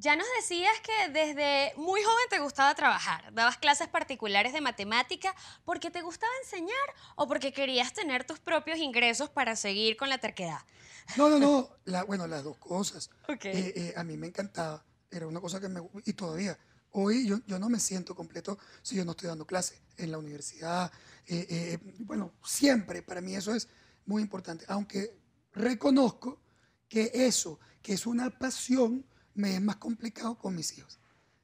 Ya nos decías que desde muy joven te gustaba trabajar. ¿Dabas clases particulares de matemática porque te gustaba enseñar o porque querías tener tus propios ingresos para seguir con la terquedad? No, no, no, bueno, las dos cosas. Ok. A mí me encantaba, era una cosa y todavía, hoy yo no me siento completo si yo no estoy dando clases en la universidad. Bueno, siempre, para mí eso es muy importante, aunque reconozco que eso, que es una pasión, me es más complicado con mis hijos.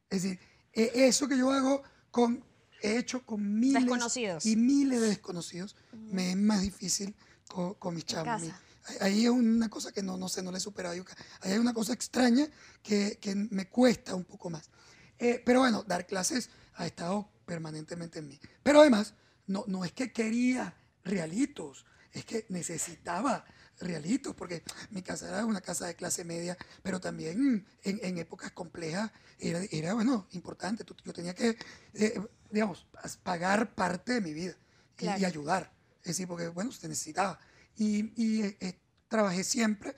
Es decir, eso que yo hago con, he hecho con miles y Desconocidos. miles de desconocidos, Ujú. me es más difícil con mis En chamos. casa. Ahí es una cosa que no sé, no le he superado. Ahí hay una cosa extraña que me cuesta un poco más. Pero bueno, dar clases ha estado permanentemente en mí. Pero además, no es que quería realitos, es que necesitaba realitos, porque mi casa era una casa de clase media, pero también en épocas complejas era, bueno, importante. Yo tenía que, digamos, pagar parte de mi vida y Claro. ayudar. Es decir, porque, bueno, se necesitaba. Trabajé siempre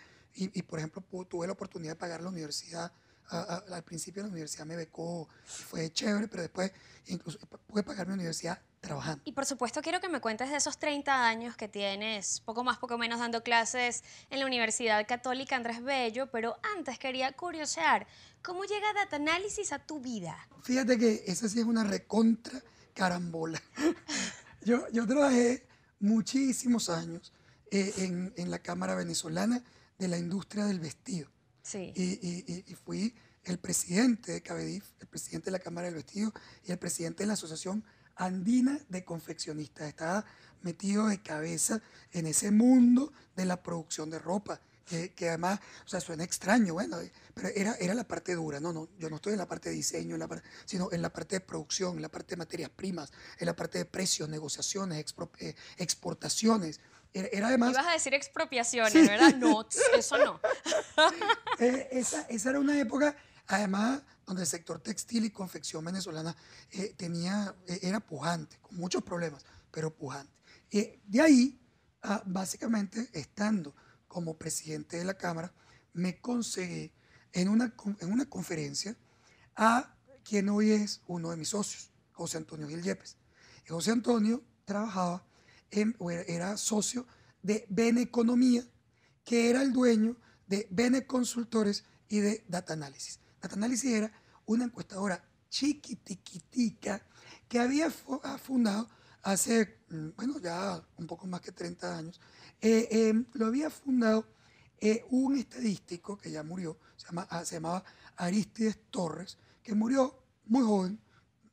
por ejemplo, tuve la oportunidad de pagar la universidad. Al principio la universidad me becó, fue chévere, pero después incluso pude pagar mi universidad trabajando. Y por supuesto quiero que me cuentes de esos 30 años que tienes, poco más, poco menos, dando clases en la Universidad Católica Andrés Bello, pero antes quería curiosear, ¿cómo llega Data Análisis a tu vida? Fíjate que esa sí es una recontra carambola. Yo trabajé muchísimos años en la Cámara Venezolana de la Industria del Vestido. Sí. Y fui el presidente de Cabedif, el presidente de la Cámara del Vestido y el presidente de la Asociación Andina de Confeccionistas. Estaba metido de cabeza en ese mundo de la producción de ropa, que además, o sea, suena extraño, bueno, pero era la parte dura. No, yo no estoy en la parte de diseño, sino en la parte de producción, en la parte de materias primas, en la parte de precios, negociaciones, exportaciones. Era además, Ibas a decir expropiaciones, sí. ¿verdad? No, eso no. Esa era una época, además, donde el sector textil y confección venezolana era pujante, con muchos problemas, pero pujante. De ahí, básicamente, estando como presidente de la Cámara, me conseguí en una conferencia a quien hoy es uno de mis socios, José Antonio Gil Yepes. Y José Antonio trabajaba, era socio de Bene Economía, que era el dueño de Bene Consultores y de Data Analysis. Data Analysis era una encuestadora chiquitiquitica que había fundado hace, bueno, ya un poco más que 30 años. Lo había fundado un estadístico que ya murió, se llamaba Aristides Torres, que murió muy joven,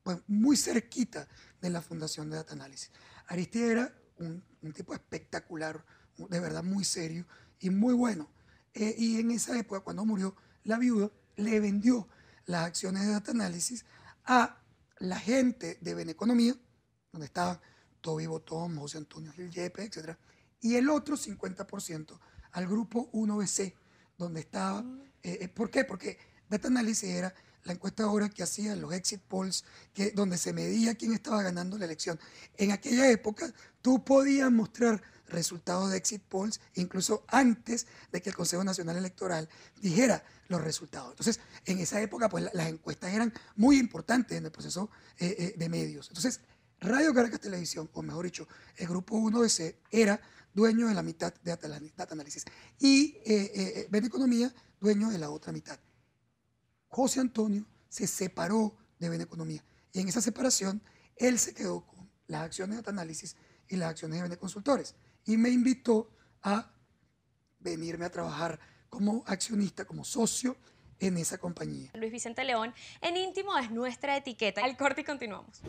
pues muy cerquita de la fundación de Data Analysis. Aristides era un tipo espectacular, de verdad muy serio y muy bueno. Y en esa época, cuando murió, la viuda le vendió las acciones de Data Analysis a la gente de Beneconomía, donde estaban Toby Botón, José Antonio Gil Yepes, etc. Y el otro 50% al grupo 1BC, donde estaba. ¿Por qué? Porque Data Analysis era la encuestadora que hacía los exit polls, donde se medía quién estaba ganando la elección. En aquella época, tú podías mostrar resultados de exit polls incluso antes de que el Consejo Nacional Electoral dijera los resultados. Entonces, en esa época, pues las encuestas eran muy importantes en el proceso de medios. Entonces, Radio Caracas Televisión, o mejor dicho, el grupo 1BC, era dueño de la mitad de Data Analysis y Ben Economía, dueño de la otra mitad. José Antonio se separó de Beneconomía y en esa separación él se quedó con las acciones de Data Análisis y las acciones de Bene Consultores y me invitó a venirme a trabajar como accionista, como socio en esa compañía. Luis Vicente León, en íntimo es nuestra etiqueta. Al corte y continuamos.